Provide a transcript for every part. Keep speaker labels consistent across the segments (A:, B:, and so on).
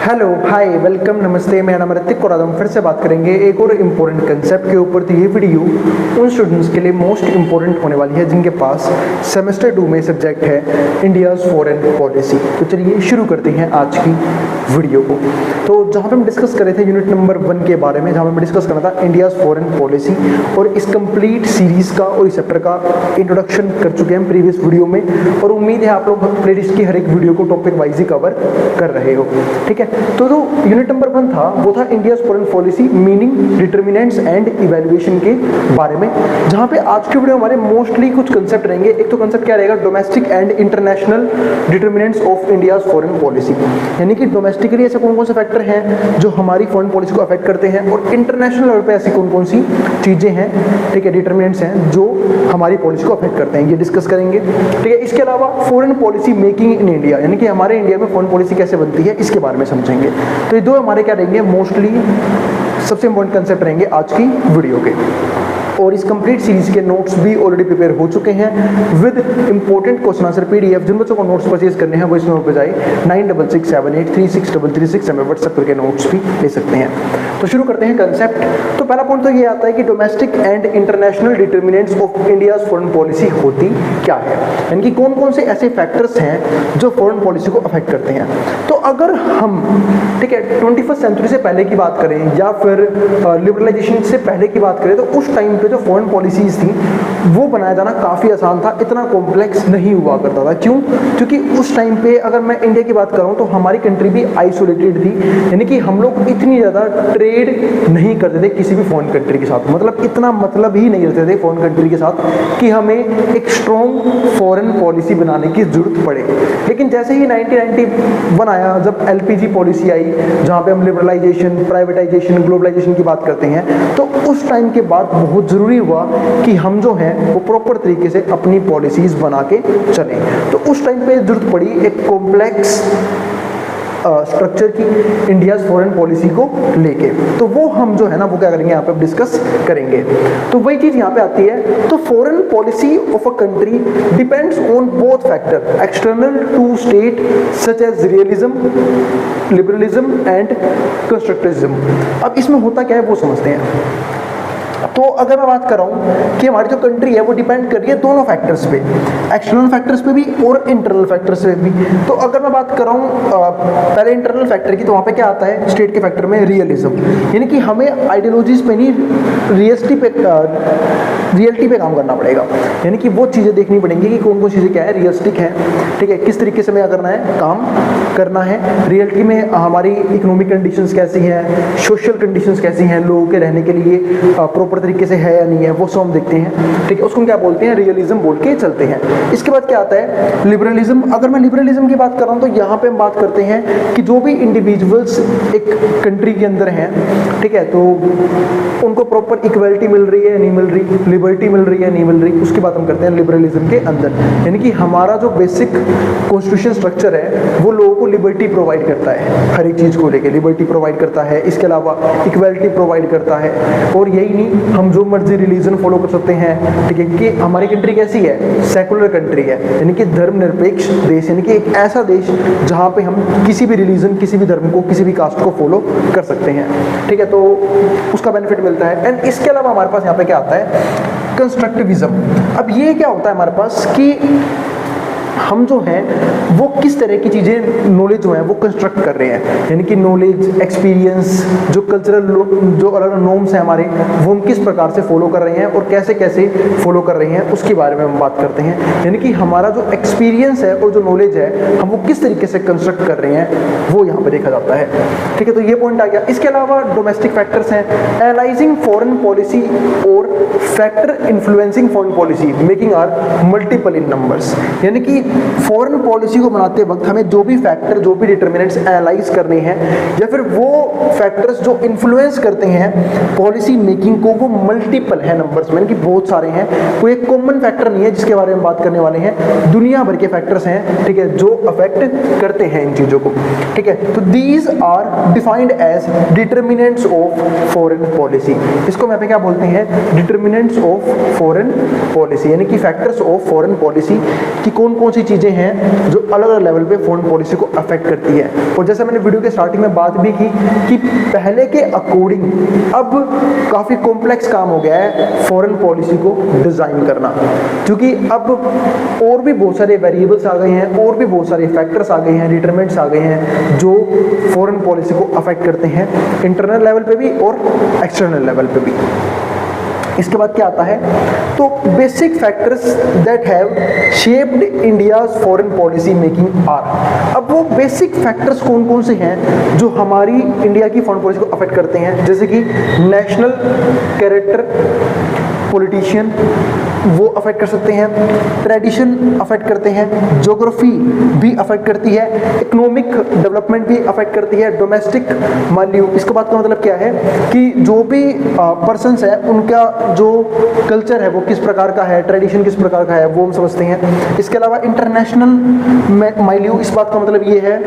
A: Hello hi welcome नमस्ते, मेरा नाम ऋतिक और आज हम फिर से बात करेंगे एक और इम्पोर्टेंट कंसेप्ट के ऊपर। तो ये वीडियो उन स्टूडेंट्स के लिए मोस्ट इम्पोर्टेंट होने वाली है जिनके पास सेमेस्टर 2 में सब्जेक्ट है इंडियाज़ फॉरेन पॉलिसी। तो चलिए शुरू करते हैं आज की वीडियो को। तो जहाँ पे हम डिस्कस कर रहे थे यूनिट नंबर 1 के बारे में, जहाँ पे हमें डिस्कस करना था इंडियाज़ फॉरेन पॉलिसी, और इस कंप्लीट सीरीज़ का और इस चैप्टर का इंट्रोडक्शन कर चुके हैं प्रीवियस वीडियो में, और उम्मीद है आप लोग प्लेलिस्ट की हर एक वीडियो को टॉपिक वाइज ही कवर कर रहे हो। ठीक है, तो जो यूनिट नंबर 1 था वो था India's foreign policy meaning, determinants and evaluation के बारे में, जहाँ पे आज के वीडियो हमारे मोस्टली कुछ कंसेप्ट रहेंगे। एक तो कंसेप्ट क्या रहेगा, domestic and international determinants of India's foreign policy, यानी कि डोमेस्टिकली ऐसे कौन कौन से फैक्टर हैं जो हमारी फॉरेन पॉलिसी को अफेक्ट करते हैं, और इंटरनेशनल लेवल पे ऐसी कौन कौन सी चीज़ें हैं, ठीक है, डिटर्मिनेंट्स हैं जो हमारी पॉलिसी को अफेक्ट करते हैं, ये डिस्कस करेंगे। ठीक है, इसके अलावा foreign policy making in India, यानी कि हमारे इंडिया में फॉरेन पॉलिसी कैसे बनती है, इसके बारे में समझेंगे। तो ये दो हमारे क्या रहेंगे, मोस्टली सबसे इंपॉर्टेंट कंसेप्ट रहेंगे आज की वीडियो के। और इस कंप्लीट सीरीज के नोट्स भी ऑलरेडी प्रिपेयर हो चुके हैं with important question answer PDF. जिन बच्चों को नोट्स परचेज करने हैं वो इस नंबर पर जाए 9667836336 हमें व्हाट्सएप करके नोट्स भी ले सकते हैं। तो शुरू करते हैं कंसेप्ट। तो पहला पॉइंट तो ये आता है कि domestic and international determinants of India's foreign policy होती क्या है, यानी कि कौन कौन से ऐसे फैक्टर्स हैं जो फॉरेन पॉलिसी को अफेक्ट करते हैं। तो अगर हम, ठीक है, 21st सेंचुरी से पहले की बात करें या फिर लिबरलाइजेशन से पहले की बात करें, तो उस टाइम पे जो फॉरेन पॉलिसीज थी वो बनाया जाना काफ़ी आसान था, इतना कॉम्प्लेक्स नहीं हुआ करता था। क्यों? क्योंकि उस टाइम पे अगर मैं इंडिया की बात करूं तो हमारी कंट्री भी आइसोलेटेड थी, यानी कि हम लोग इतनी ज़्यादा ट्रेड नहीं करते थे किसी भी फॉरेन कंट्री के साथ, मतलब इतना मतलब ही नहीं रखते थे फॉरेन कंट्री के साथ कि हमें एक स्ट्रॉन्ग फॉरेन पॉलिसी बनाने की जरूरत पड़े। लेकिन जैसे ही 1991 आया, जब एलपीजी पॉलिसी आई, जहाँ पे हम लिबरलाइजेशन, प्राइवेटाइजेशन, ग्लोबलाइजेशन की बात करते हैं, तो उस टाइम के बाद बहुत ज़रूरी हुआ कि हम जो हैं वो प्रॉपर तरीके से अपनी पॉलिसीज़ बना के चलें। तो उस टाइम पे जरूरत पड़ी एक कॉम्प्लेक्स स्ट्रक्चर की इंडियाज़ फॉरेन पॉलिसी को लेके। तो वो हम जो है ना वो क्या करेंगे, यहाँ पे डिस्कस करेंगे। तो वही चीज़ यहाँ पे आती है। तो foreign policy of a country depends on both factor external to state such as realism, liberalism and constructivism. अब इसमें होता क्या है वो समझते हैं। तो अगर मैं बात कर रहा हूँ कि हमारी जो कंट्री है वो डिपेंड कर रही है दोनों फैक्टर्स पे, एक्सटर्नल फैक्टर्स पे भी और इंटरनल फैक्टर्स पे भी। तो अगर मैं बात कर रहा हूँ पहले इंटरनल फैक्टर की, तो वहाँ पे क्या आता है स्टेट के फैक्टर में रियलिज्म, यानी कि हमें आइडियोलॉजीज पे नहीं रियलिटी पे काम करना पड़ेगा, यानी कि वो चीज़ें देखनी पड़ेंगी कि कौन कौन चीज़ें क्या है, रियलिस्टिक है, ठीक है, किस तरीके से हमें करना है, काम करना है। रियलिटी में हमारी इकोनॉमिक कंडीशंस कैसी हैं, सोशल कंडीशंस कैसी हैं, लोगों के रहने के लिए प्रॉपर तरीके से है या नहीं है, वो सब हम देखते हैं। ठीक है, उसको क्या बोलते हैं, रियलिज्म बोल के चलते हैं। इसके बाद क्या आता है, लिबरलिज्म। अगर मैं लिबरलिज्म की बात कर रहा हूँ तो यहाँ पे हम बात करते हैं कि जो भी इंडिविजुअल्स एक कंट्री के अंदर हैं, ठीक है, तो उनको प्रॉपर इक्वलिटी मिल रही है नहीं मिल रही, लिबर्टी मिल रही है नहीं मिल रही, उसकी बात हम करते हैं लिबरलिज्म के अंदर। यानी कि हमारा जो बेसिक कॉन्स्टिट्यूशन स्ट्रक्चर है वो लोगों को लिबर्टी प्रोवाइड करता है, हर एक चीज़ को लेकर लिबर्टी प्रोवाइड करता है, इसके अलावा इक्वलिटी प्रोवाइड करता है। और यही नहीं, हम जो मर्जी रिलीजन फॉलो कर सकते हैं, ठीक है, कि हमारी कंट्री कैसी है, सेकुलर कंट्री है, यानी कि धर्मनिरपेक्ष देश, यानी कि एक ऐसा देश जहाँ पे हम किसी भी रिलीजन, किसी भी धर्म को, किसी भी कास्ट को फॉलो कर सकते हैं। ठीक है, तो उसका बेनिफिट मिलता है। एंड इसके अलावा हमारे पास यहाँ पे क्या आता है, कंस्ट्रक्टिविज्म। अब ये क्या होता है हमारे पास कि हम जो हैं वो किस तरह की चीज़ें, नॉलेज जो है वो कंस्ट्रक्ट कर रहे हैं, यानी कि नॉलेज, एक्सपीरियंस, जो कल्चरल, जो अलग नॉर्म्स हैं हमारे, वो हम किस प्रकार से फॉलो कर रहे हैं और कैसे कैसे फॉलो कर रहे हैं, उसके बारे में हम बात करते हैं। यानी कि हमारा जो एक्सपीरियंस है और जो नॉलेज है हम वो किस तरीके से कंस्ट्रक्ट कर रहे हैं वो यहाँ पर देखा जाता है। ठीक है, तो ये पॉइंट आ गया। इसके अलावा डोमेस्टिक फैक्टर्स हैं, एनालाइजिंग फॉरेन पॉलिसी और factor influencing foreign policy making are multiple in numbers, यानी कि फॉरेन पॉलिसी को बनाते वक्त हमें जो भी फैक्टर, जो भी डिटर्मिनेंट्स एनालाइज करने हैं, या फिर वो फैक्टर्स जो इन्फ्लुएंस करते हैं पॉलिसी मेकिंग को, वो मल्टीपल है नंबर्स में, कि बहुत सारे हैं, कोई एक कॉमन फैक्टर नहीं है जिसके बारे में बात करने वाले हैं, दुनिया भर के फैक्टर्स हैं, ठीक है, जो अफेक्ट करते हैं इन चीज़ों को। ठीक है, तो these are defined as determinants of foreign policy. इसको मैं क्या बोलते हैं, डिटर्मिनेंट्स ऑफ फॉरेन पॉलिसी, यानी कि फैक्टर्स ऑफ फॉरेन पॉलिसी की कौन कौन कौन सी चीज़ें हैं जो अलग अलग लेवल पे फॉरेन पॉलिसी को अफेक्ट करती है। और जैसे मैंने वीडियो के स्टार्टिंग में बात भी की कि पहले के अकॉर्डिंग अब काफ़ी कॉम्प्लेक्स काम हो गया है फॉरेन पॉलिसी को डिज़ाइन करना, क्योंकि अब और भी बहुत सारे वेरिएबल्स आ गए हैं, और भी बहुत सारे फैक्टर्स आ गए हैं, डिटरमिनेंट्स आ गए हैं जो फॉरेन पॉलिसी को अफेक्ट करते हैं, इंटरनल लेवल पे भी और एक्सटर्नल लेवल पे भी। इसके बाद क्या आता है, तो basic factors that have shaped India's foreign policy making are. अब वो बेसिक फैक्टर्स कौन कौन से हैं जो हमारी इंडिया की फॉरेन पॉलिसी को अफेक्ट करते हैं, जैसे कि नेशनल कैरेक्टर, पॉलिटिशियन वो अफेक्ट कर सकते हैं, ट्रेडिशन अफेक्ट करते हैं, ज्योग्राफी भी अफेक्ट करती है, इकोनॉमिक डेवलपमेंट भी अफेक्ट करती है, डोमेस्टिक वैल्यू। इसके बाद का मतलब क्या है कि जो भी पर्सन्स है उनका जो कल्चर है वो किस प्रकार का है, ट्रेडिशन किस प्रकार का है, वो हम समझते हैं। इसके अलावा इंटरनेशनल वैल्यू, इस बात का मतलब ये है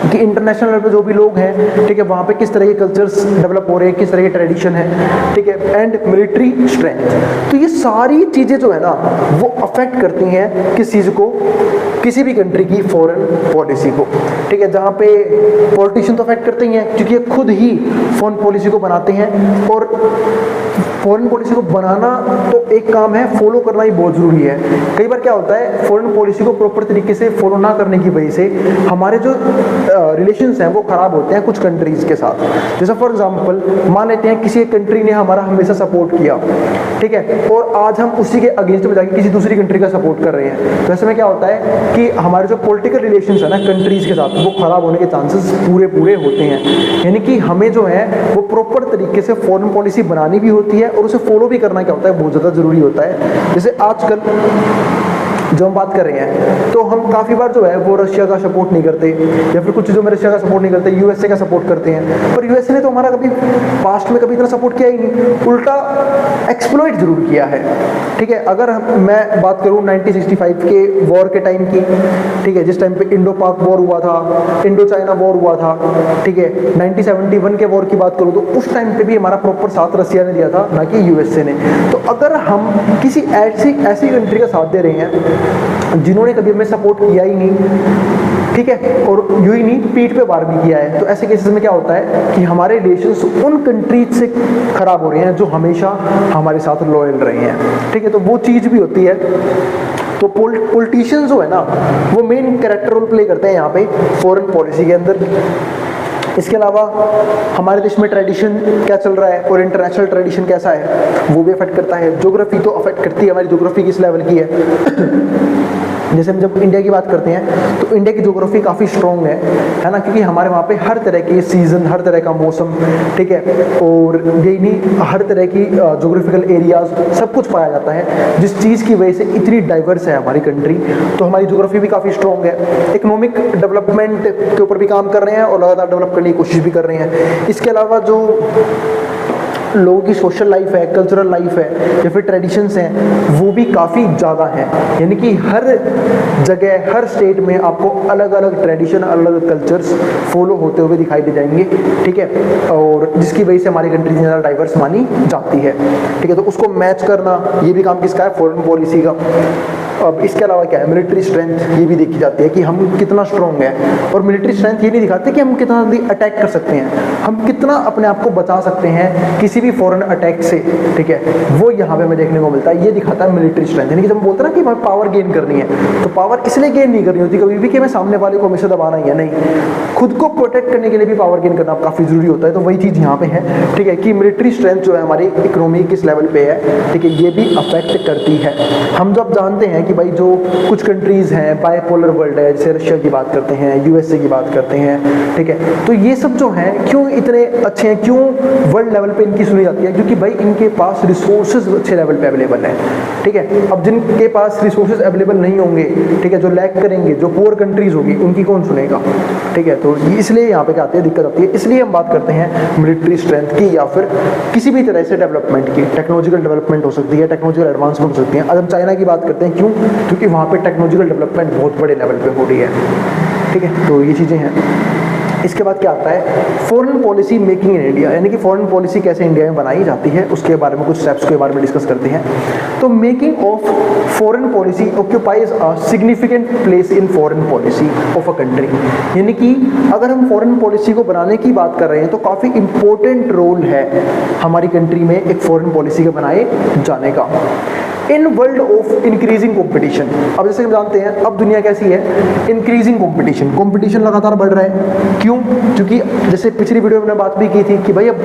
A: कि इंटरनेशनल लेवल पे जो भी लोग हैं, ठीक है, वहाँ पे किस तरह के कल्चर्स डेवलप हो रहे हैं, किस तरह के ट्रेडिशन है, ठीक है, एंड मिलिट्री स्ट्रेंथ। तो ये सारी चीज़ें जो है ना वो अफेक्ट करती हैं किस चीज़ को, किसी भी कंट्री की फॉरेन पॉलिसी को, ठीक है। जहाँ पे पॉलिटिशियन तो अफेक्ट करते ही हैं क्योंकि ये खुद ही फॉरेन पॉलिसी को बनाते हैं, और फॉरेन पॉलिसी को बनाना तो एक काम है, फॉलो करना ही बहुत ज़रूरी है। कई बार क्या होता है, फॉरेन पॉलिसी को प्रॉपर तरीके से फॉलो ना करने की वजह से हमारे जो रिलेशंस हैं वो ख़राब होते हैं कुछ कंट्रीज़ के साथ। जैसे फॉर एग्जांपल मान लेते हैं किसी एक कंट्री ने हमारा हमेशा सपोर्ट किया, ठीक है, और आज हम उसी के अगेंस्ट में जाके किसी दूसरी कंट्री का सपोर्ट कर रहे हैं, तो ऐसे में क्या होता है कि हमारे जो पॉलिटिकल रिलेशंस है ना कंट्रीज़ के साथ वो ख़राब होने के चांसेस पूरे होते हैं। यानी कि हमें जो है वो प्रॉपर तरीके से फॉरेन पॉलिसी बनानी भी होती है और उसे फॉलो भी करना क्या होता है बहुत ज़्यादा ज़रूरी होता है। जैसे आजकल जो हम बात कर रहे हैं तो हम काफ़ी बार जो है वो रशिया का सपोर्ट नहीं करते, या फिर कुछ चीज़ों में रशिया का सपोर्ट नहीं करते, यूएसए का सपोर्ट करते हैं, पर यूएसए ने तो हमारा कभी पास्ट में कभी इतना सपोर्ट किया ही नहीं, उल्टा एक्सप्लॉइट जरूर किया है, ठीक है। अगर मैं बात करूँ 1965 के वॉर के टाइम की, ठीक है, जिस टाइम पे इंडो पाक वॉर हुआ था, इंडो चाइना वॉर हुआ था, ठीक है, 1971 के वॉर की बात करूँ तो उस टाइम पे भी हमारा प्रॉपर साथ रशिया ने दिया था, ना कि यूएसए ने। तो अगर हम किसी ऐसी कंट्री का साथ दे रहे हैं जिन्होंने कभी हमें सपोर्ट किया ही नहीं, ठीक है, और यूं ही नहीं पीठ पे वार भी किया है, तो ऐसे केसेस में क्या होता है कि हमारे रिलेशंस उन कंट्रीज से खराब हो रहे हैं जो हमेशा हमारे साथ लॉयल रहे हैं, ठीक है। तो वो चीज़ भी होती है। तो पॉलिटिशियंस जो है ना वो मेन कैरेक्टर रोल प्ले करते हैं यहाँ पे फॉरेन पॉलिसी के अंदर। इसके अलावा हमारे देश में ट्रेडिशन क्या चल रहा है और इंटरनेशनल ट्रेडिशन कैसा है वो भी अफेक्ट करता है। ज्योग्राफी तो अफेक्ट करती है, हमारी ज्योग्राफी किस लेवल की है। जैसे हम जब इंडिया की बात करते हैं तो इंडिया की ज्योग्राफी काफ़ी स्ट्रॉन्ग है ना, क्योंकि हमारे वहाँ पे हर तरह के सीज़न, हर तरह का मौसम, ठीक है, और यही नहीं हर तरह की ज्योग्राफिकल एरियाज सब कुछ पाया जाता है, जिस चीज़ की वजह से इतनी डाइवर्स है हमारी कंट्री। तो हमारी ज्योग्राफी भी काफ़ी स्ट्रॉन्ग है। इकोनॉमिक डेवलपमेंट के ऊपर भी काम कर रहे हैं और लगातार डेवलप करने की कोशिश भी कर रहे हैं। इसके अलावा जो लोगों की सोशल लाइफ है, कल्चरल लाइफ है, या फिर ट्रेडिशंस हैं वो भी काफ़ी ज़्यादा हैं। यानी कि हर जगह, हर स्टेट में आपको अलग अलग ट्रेडिशन, अलग अलग कल्चर्स फॉलो होते हुए दिखाई दे जाएंगे, ठीक है, और जिसकी वजह से हमारी कंट्री ज़्यादा डाइवर्स मानी जाती है, ठीक है। तो उसको मैच करना ये भी काम किसका है, फॉरेन पॉलिसी का। अब इसके अलावा क्या है, मिलिट्री स्ट्रेंथ ये भी देखी जाती है कि हम कितना स्ट्रॉन्ग है, और मिलिट्री स्ट्रेंथ ये नहीं दिखाते कि हम कितना जल्दी अटैक कर सकते हैं, हम कितना अपने आप को बचा सकते हैं किसी भी फॉरेन अटैक से, ठीक है, वो यहाँ पे हमें देखने को मिलता है। ये दिखाता है मिलिट्री स्ट्रेंथ। यानी कि जब हम बोलते हैं ना कि हमें पावर गेन करनी है, तो पावर इसलिए गेन नहीं करनी होती कभी भी कि हमें सामने वाले को हमेशा दबाना ही है, नहीं, खुद को प्रोटेक्ट करने के लिए भी पावर गेन करना काफ़ी जरूरी होता है। तो वही चीज़ यहाँ पे है, ठीक है, कि मिलिट्री स्ट्रेंथ जो है हमारी इकोनॉमी किस लेवल पे है, ठीक है, ये भी अफेक्ट करती है। हम जब जानते हैं कि भाई जो कुछ कंट्रीज़ हैं बाइपोलर वर्ल्ड है, जैसे रशिया की बात करते हैं, यूएसए की बात करते हैं, ठीक है, तो ये सब जो हैं क्यों इतने अच्छे हैं, क्यों वर्ल्ड लेवल पे इनकी सुनी जाती है, क्योंकि भाई इनके पास रिसोर्सेज अच्छे लेवल पे अवेलेबल है, ठीक है। अब जिनके पास रिसोर्सेज अवेलेबल नहीं होंगे, ठीक है, जो लैक करेंगे, जो पुअर कंट्रीज होगी, उनकी कौन सुनेगा, ठीक है। तो इसलिए यहाँ पे क्या आती है, दिक्कत आती है। इसलिए हम बात करते हैं मिलिट्री स्ट्रेंथ की, या फिर किसी भी तरह से डेवलपमेंट की। टेक्नोलॉजिकल डेवलपमेंट हो सकती है, टेक्नोलॉजिकल एडवांसमेंट हो सकती है। आज हम चाइना की बात करते हैं, क्यों, क्योंकि वहाँ पे टेक्नोलॉजिकल डेवलपमेंट बहुत बड़े लेवल पे हो रही है, ठीक है। तो ये चीज़ें हैं। इसके बाद क्या आता है, foreign policy making in India, यानी कि फॉरेन पॉलिसी कैसे इंडिया में बनाई जाती है उसके बारे में, कुछ स्टेप्स के बारे में डिस्कस करते हैं। तो making of foreign policy occupies a significant place in foreign policy of a country, यानी कि अगर हम फॉरेन पॉलिसी को बनाने की बात कर रहे हैं तो काफ़ी इंपॉर्टेंट रोल है हमारी कंट्री में एक फॉरेन पॉलिसी के बनाए जाने का। In world of increasing competition, अब जैसे हम जानते हैं अब दुनिया कैसी है, इंक्रीजिंग कॉम्पिटिशन, कॉम्पिटिशन लगातार बढ़ रहा है। क्यों? क्योंकि जैसे पिछली वीडियो में बात भी की थी कि भाई अब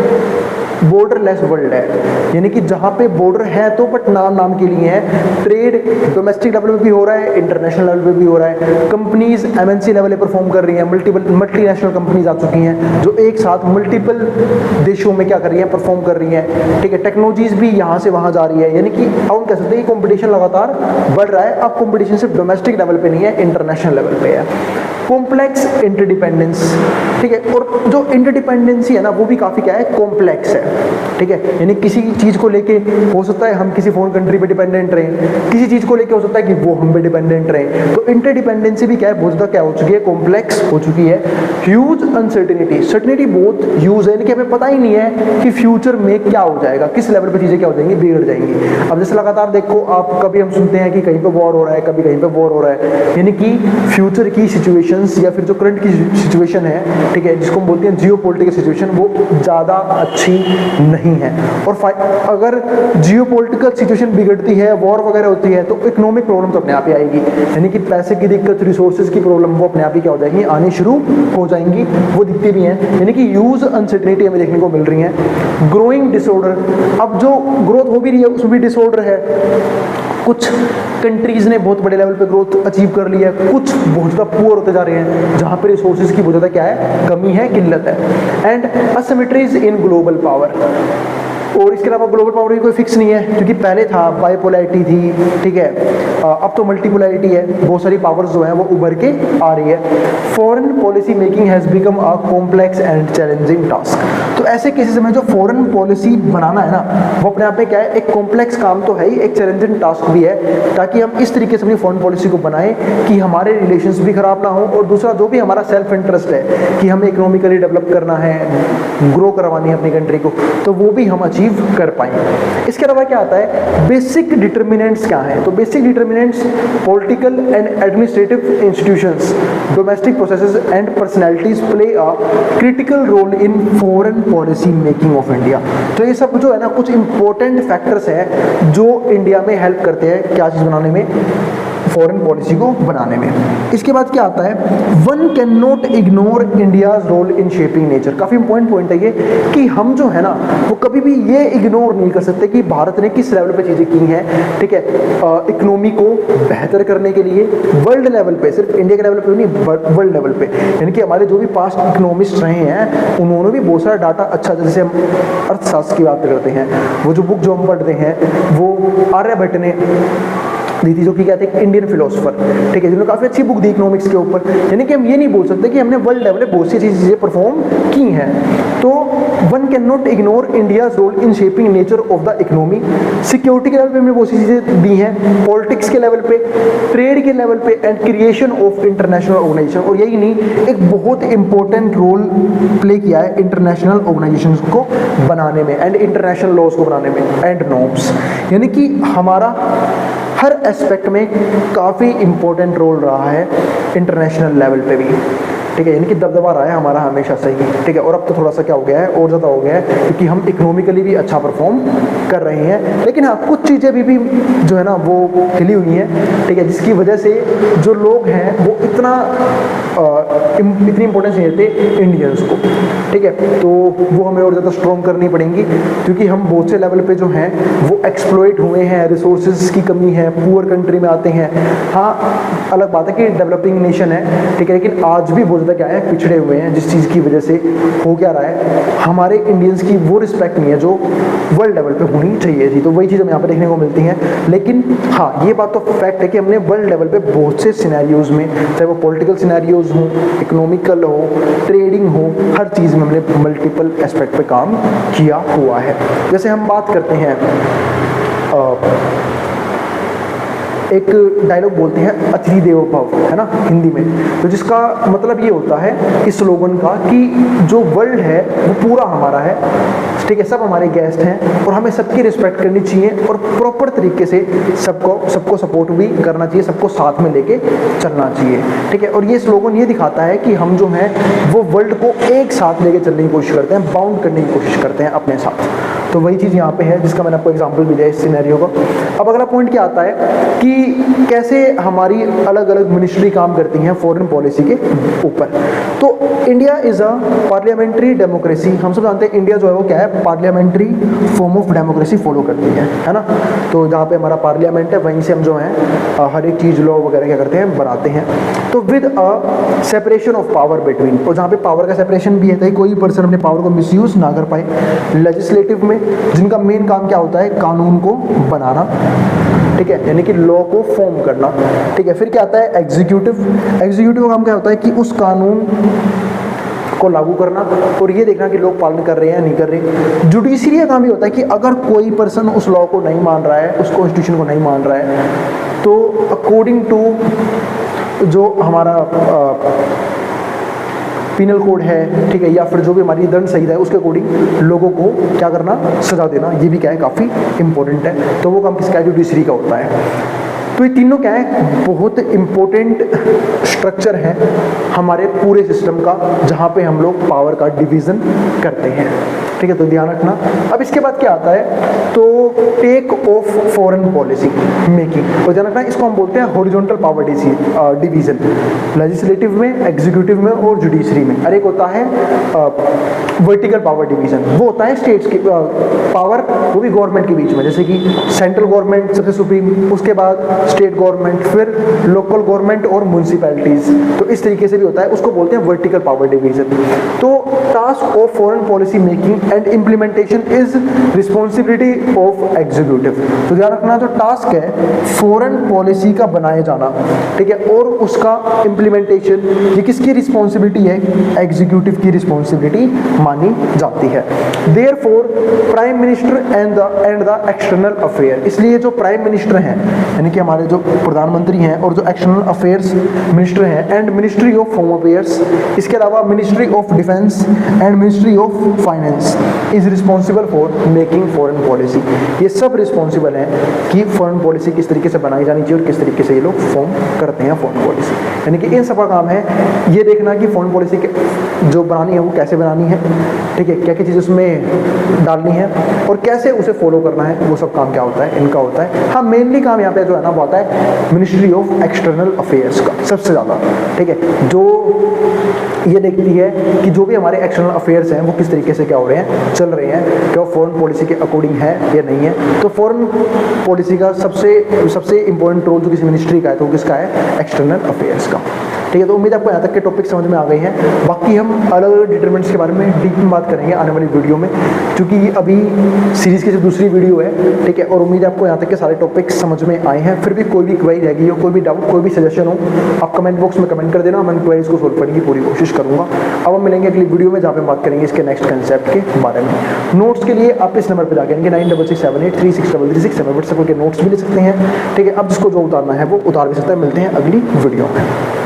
A: बॉर्डर लेस वर्ल्ड है, यानी कि जहाँ पे बॉर्डर है तो बट नाम नाम के लिए है। ट्रेड डोमेस्टिक लेवल पे भी हो रहा है, इंटरनेशनल लेवल पे भी हो रहा है। कंपनीज एमएनसी लेवल पे परफॉर्म कर रही हैं, मल्टीनेशनल कंपनीज आ चुकी हैं जो एक साथ मल्टीपल देशों में क्या कर रही हैं, परफॉर्म कर रही हैं। ठीक है, टेक्नोलॉजीज भी यहाँ से वहाँ जा रही है, यानी कि हम कह सकते हैं कि कॉम्पिटिशन लगातार बढ़ रहा है। अब कॉम्पिटिशन सिर्फ डोमेस्टिक लेवल पे नहीं है, इंटरनेशनल लेवल पे है। कॉम्प्लेक्स इंटरडिपेंडेंस, ठीक है, और जो इंटरडिपेंडेंसी है ना वो भी काफ़ी क्या है, कॉम्प्लेक्स है। ठीक है, यानी किसी चीज़ को लेके हो सकता है हम किसी फॉरेन कंट्री पे डिपेंडेंट रहें, किसी चीज़ को लेके हो सकता है कि वो हम पे डिपेंडेंट रहें। तो इंटरडिपेंडेंसी भी क्या है, बहुत ज़्यादा क्या हो चुकी है, कॉम्प्लेक्स हो चुकी है। ह्यूज अनसर्टेनिटी, सर्टेनिटी बहुत ह्यूज है, यानी कि हमें पता ही नहीं है कि फ्यूचर में क्या हो जाएगा, किस लेवल पर चीज़ें क्या हो जाएंगी, बिगड़ जाएंगी। अब जैसे लगातार देखो आप, कभी हम सुनते हैं कि कहीं पर वॉर हो रहा है, कभी कहीं पर वॉर हो रहा है, यानी कि फ्यूचर की सिचुएशन या फिर जो करंट की सिचुएशन है, ठीक है, जिसको हम बोलते हैं जियोपॉलिटिकल सिचुएशन, वो ज़्यादा अच्छी नहीं है। और अगर जियोपॉलिटिकल सिचुएशन बिगड़ती है, वॉर वगैरह होती है, तो इकोनॉमिक प्रॉब्लम तो अपने आप ही आएगी, यानी कि पैसे की दिक्कत, रिसोर्सेज की प्रॉब्लम वो अपने आप ही क्या हो जाएंगी, आनी शुरू हो जाएंगी। वो दिखती भी हैं, यानी कि यूज अनसर्टेनिटी हमें देखने को मिल रही है। ग्रोइंग डिसऑर्डर, अब जो ग्रोथ हो भी रही है उसमें भी डिसऑर्डर है। कुछ कंट्रीज़ ने बहुत बड़े लेवल पे ग्रोथ अचीव कर लिया है, कुछ बहुत ज़्यादा पुअर होते जा रहे हैं, जहाँ पे रिसोर्सेज की बहुत ज़्यादा क्या है, कमी है, किल्लत है। एंड असिमेट्रीज इन ग्लोबल पावर, और इसके अलावा ग्लोबल पावर की कोई फिक्स नहीं है, क्योंकि पहले था बाइपोलैरिटी थी, ठीक है, अब तो मल्टीपोलैरिटी है, बहुत सारी पावर्स जो हैं वो उभर के आ रही है। Foreign policy making has become a complex and challenging task, तो ऐसे केसेस में जो फॉरेन पॉलिसी बनाना है ना वो अपने आप में क्या है, एक कॉम्प्लेक्स काम तो है ही, एक चैलेंजिंग टास्क भी है, ताकि हम इस तरीके से अपनी फॉरेन पॉलिसी को बनाएं कि हमारे रिलेशंस भी खराब ना हो, और दूसरा जो भी हमारा सेल्फ इंटरेस्ट है कि हमें इकोनॉमिकली डेवलप करना है, ग्रो करवानी है अपनी कंट्री को, तो वो भी हम अचीव कर पाएंगे। इसके अलावा क्या आता है, बेसिक डिटर्मिनेंट्स क्या हैं, तो basic determinants political and administrative institutions, domestic processes and personalities play a critical role in foreign policy making of India. तो ये सब जो है ना कुछ इंपॉर्टेंट फैक्टर्स हैं जो इंडिया में हेल्प करते हैं क्या चीज़ बनाने में, फॉरेन पॉलिसी को बनाने में। इसके बाद क्या आता है, one can not ignore India's role in shaping nature, काफ़ी इंपॉर्टेंट पॉइंट है ये कि हम जो है ना वो कभी भी ये इग्नोर नहीं कर सकते कि भारत ने किस लेवल पे चीज़ें की हैं, ठीक है, इकोनॉमी को बेहतर करने के लिए वर्ल्ड लेवल पे, सिर्फ इंडिया के लेवल पे नहीं, वर्ल्ड लेवल पे, यानी कि हमारे जो भी पास्ट इकोनॉमिस्ट रहे हैं उन्होंने भी बहुत सारा डाटा अच्छा, जैसे हम अर्थशास्त्र की बात करते हैं, वो जो बुक जो हम पढ़ते हैं वो आर्यभट्ट ने दी थी, जो कि क्या थे, इंडियन फिलोसोफर, ठीक है, जिन्होंने काफ़ी अच्छी बुक दी इकोनॉमिक्स के ऊपर। यानी कि हम ये नहीं बोल सकते कि हमने वर्ल्ड लेवल पे बहुत सी चीज़ें परफॉर्म की हैं। तो one can not ignore India's role in shaping nature of the economy. Security के लेवल पे हमने बहुत सी चीज़ें दी हैं, पॉलिटिक्स के लेवल पे, ट्रेड के लेवल पे, and creation of international organisation, और यही नहीं, एक बहुत इंपॉर्टेंट रोल प्ले किया है इंटरनेशनल ऑर्गेनाइजेशन को बनाने में, एंड इंटरनेशनल लॉज को बनाने में, एंड नॉर्म्स, यानी कि हमारा हर एस्पेक्ट में काफ़ी इंपॉर्टेंट रोल रहा है इंटरनेशनल लेवल पे भी, ठीक है, यानी कि दबदबा रहा है हमारा हमेशा से ही, ठीक है। और अब तो थोड़ा सा क्या हो गया है, और ज़्यादा हो गया है, क्योंकि हम इकोनॉमिकली भी अच्छा परफॉर्म कर रहे हैं। लेकिन हाँ, कुछ चीज़ें भी जो है ना वो हिली हुई हैं, ठीक है, जिसकी वजह से जो लोग हैं वो इतनी इंपॉर्टेंस नहीं देते इंडियंस को, ठीक है, तो वो हमें और ज़्यादा स्ट्रॉन्ग करनी पड़ेंगी, क्योंकि हम बहुत से लेवल पे जो हैं वो एक्सप्लॉइट हुए हैं, रिसोर्सेज की कमी है, पुअर कंट्री में आते हैं। हाँ, अलग बात है कि डेवलपिंग नेशन है, ठीक है, लेकिन आज भी बहुत ज़्यादा क्या है, पिछड़े हुए हैं, जिस चीज़ की वजह से हो क्या रहा है, हमारे इंडियंस की वो रिस्पेक्ट नहीं है जो वर्ल्ड लेवल पे होनी चाहिए थी। तो वही चीज़ हमें यहाँ पे देखने को मिलती हैं। लेकिन हाँ, ये बात तो फैक्ट है कि हमने वर्ल्ड लेवल पे बहुत से सिनेरियोज़ में, चाहे वो पॉलिटिकल सिनेरियोज़ हों, इकोनॉमिकल हो, ट्रेडिंग हो, हर चीज़ में हमने मल्टीपल एस्पेक्ट पे काम किया हुआ है। जैसे हम बात करते हैं एक डायलॉग बोलते हैं अतिथि देवो भव, है ना हिंदी में, तो जिसका मतलब ये होता है इस स्लोगन का कि जो वर्ल्ड है वो पूरा हमारा है, ठीक है, सब हमारे गेस्ट हैं और हमें सबकी रिस्पेक्ट करनी चाहिए और प्रॉपर तरीके से सबको सपोर्ट भी करना चाहिए, सबको साथ में लेके चलना चाहिए, ठीक है। और ये स्लोगन ये दिखाता है कि हम जो हैं वो वर्ल्ड को एक साथ लेके चलने की कोशिश करते हैं, बाउंड करने की कोशिश करते हैं अपने साथ। तो वही चीज़ यहाँ पे है जिसका मैंने आपको एग्जांपल भी दिया इस सिनेरियो का। अब अगला पॉइंट क्या आता है कि कैसे हमारी अलग अलग मिनिस्ट्री काम करती हैं फॉरेन पॉलिसी के ऊपर। तो India is a parliamentary democracy, हम सब जानते हैं इंडिया जो है वो क्या है, parliamentary form of democracy follow करती है ना। तो जहाँ पे हमारा पार्लियामेंट है वहीं से हम जो है हर एक चीज़ लॉ वगैरह क्या करते हैं बनाते हैं। तो with a separation of power between, और जहाँ पे पावर का सेपरेशन भी है ताकि कोई पर्सन अपने पावर को मिसयूज ना कर पाए। लेजिस्लेटिव में जिनका मेन काम क्या होता है, कानून को बनाना, ठीक है, यानी कि लॉ को फॉर्म करना, ठीक है। फिर क्या आता है एग्जीक्यूटिव, एग्जीक्यूटिव का काम क्या होता है कि उस कानून को लागू करना और ये देखना कि लोग पालन कर रहे हैं या नहीं कर रहे। जुडिशरी का काम ये होता है कि अगर कोई पर्सन उस लॉ को नहीं मान रहा है, उस कॉन्स्टिट्यूशन को नहीं मान रहा है, तो अकॉर्डिंग टू जो हमारा पिनल कोड है, ठीक है, या फिर जो भी हमारी दंड संहिता है उसके अकॉर्डिंग लोगों को क्या करना, सजा देना, ये भी क्या है काफ़ी इंपॉर्टेंट है। तो वो काम किसका है, जुडिशरी का होता है। तो ये तीनों क्या है, बहुत इम्पोर्टेंट स्ट्रक्चर है हमारे पूरे सिस्टम का, जहाँ पे हम लोग पावर का डिवीज़न करते हैं, ठीक है। तो ध्यान रखना। अब इसके बाद क्या आता है, तो take off foreign policy making, तो ध्यान रखना इसको हम बोलते हैं हॉरिजॉन्टल पावर डिवीज़न, लेजिस्लेटिव में, एग्जीक्यूटिव में और जुडिशरी में। और एक होता है वर्टिकल पावर डिवीज़न, वो होता है स्टेट्स की पावर, वो भी गवर्नमेंट के बीच में, जैसे कि सेंट्रल गवर्नमेंट सबसे सुप्रीम, उसके बाद स्टेट गवर्नमेंट, फिर लोकल गवर्नमेंट और म्यूनसिपैलिटीज। तो इस तरीके से भी होता है, उसको बोलते हैं वर्टिकल पावर डिवीजन। तो task of foreign policy making and implementation is responsibility of executive. तो ध्यान रखना जो टास्क है फॉरेन पॉलिसी का बनाए जाना, ठीक है, और उसका इम्प्लीमेंटेशन ये किसकी रिस्पॉन्सिबिलिटी है, एग्जीक्यूटिव की रिस्पॉन्सिबिलिटी मानी जाती है। Therefore prime minister and the external affair, इसलिए जो प्राइम मिनिस्टर हैं यानी कि हमारे जो प्रधानमंत्री हैं और जो एक्सटर्नल अफेयर्स मिनिस्टर हैं, and ministry of home affairs, इसके अलावा ministry of defence and ministry of finance is responsible for making foreign policy. ये सब रिस्पॉन्सिबल हैं कि फॉरेन पॉलिसी किस तरीके से बनाई जानी चाहिए और किस तरीके से ये लोग फॉर्म करते हैं फॉरेन पॉलिसी। यानी कि इन सब का काम है ये देखना कि फॉरेन पॉलिसी जो बनानी है वो कैसे बनानी है, ठीक है, क्या क्या चीज़ उसमें डालनी है और कैसे उसे फॉलो करना है, वो सब काम क्या होता है, इनका होता है। हाँ, मेनली काम यहाँ पे जो है ना वो आता है मिनिस्ट्री ऑफ एक्सटर्नल अफेयर्स का सबसे ज़्यादा, ठीक है, जो ये देखती है कि जो भी हमारे एक्सटर्नल अफेयर्स हैं वो किस तरीके से क्या हो रहे हैं, चल रहे हैं, क्या फॉरेन पॉलिसी के अकॉर्डिंग है या नहीं है। तो फॉरेन पॉलिसी का सबसे इंपॉर्टेंट रोल जो किसी मिनिस्ट्री का है तो किसका है, एक्सटर्नल अफेयर्स का, ठीक है। तो उम्मीद आपको यहाँ तक के टॉपिक समझ में आ गए हैं। बाकी हम अलग अलग डिटरमिनेंट्स के बारे में डीप में बात करेंगे आने वाली वीडियो में, क्योंकि ये अभी सीरीज़ की जो दूसरी वीडियो है, ठीक है। और उम्मीद है आपको यहाँ तक के सारे टॉपिक समझ में आए हैं। फिर भी कोई भी क्वेरी रहेगी हो, कोई भी डाउट, कोई भी सजेशन हो, आप कमेंट बॉक्स में कमेंट कर देना, मैं क्वेरीज को सोल्व करने की पूरी कोशिश करूँगा। अब हम मिलेंगे अगली वीडियो में जहाँ पे बात करेंगे इसके नेक्स्ट कंसेप्ट के बारे में। नोट्स के लिए आप इस नंबर पर जाकर 9667836336 व्हाट्सएप के नोट्स भी ले सकते हैं, ठीक है। अब जिसको जो उतारना है वो उतार भी सकता है। मिलते हैं अगली वीडियो में।